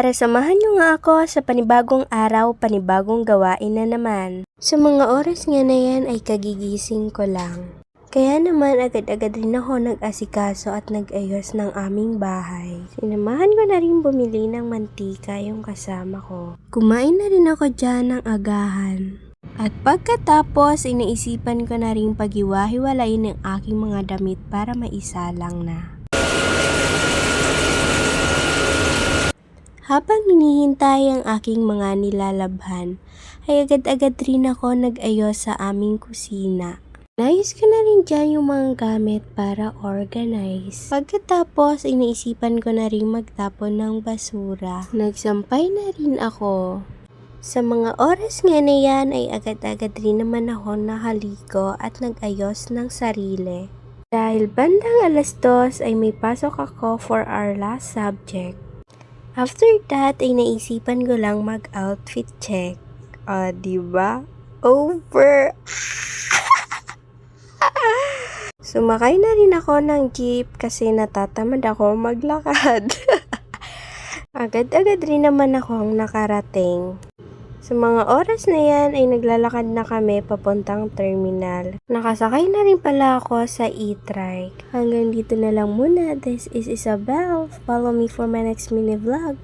Tara samahan nyo nga ako sa panibagong araw, panibagong gawain na naman. Sa mga oras nga na yan ay kagigising ko lang. Kaya naman agad-agad rin ako nag-asikaso at nag-ayos ng aming bahay. Sinamahan ko na rin bumili ng mantika yung kasama ko. Kumain na rin ako dyan ng agahan. At pagkatapos, inaisipan ko na rin paghiwa-hiwalayin ng aking mga damit para maisalang na. Habang hinihintay ang aking mga nilalabhan, ay agad-agad rin ako nag-ayos sa aming kusina. Nais ko na rin dyan yung mga gamit para organize. Pagkatapos, inaisipan ko na rin magtapon ng basura. Nagsampay na rin ako. Sa mga oras nga na yan ay agad-agad rin naman ako nahaligo at nag-ayos ng sarili. Dahil bandang 2:00 ay may pasok ako for our last subject. After that ay naisipan ko lang mag-outfit check. Diba? Over! Sumakay na rin ako ng jeep kasi natatamad ako maglakad. Agad-agad rin naman akong nakarating. Sa mga oras na yan ay naglalakad na kami papuntang terminal. Nakasakay na rin pala ako sa e-trike. Hanggang dito na lang muna. This is Isabel. Follow me for my next mini vlog.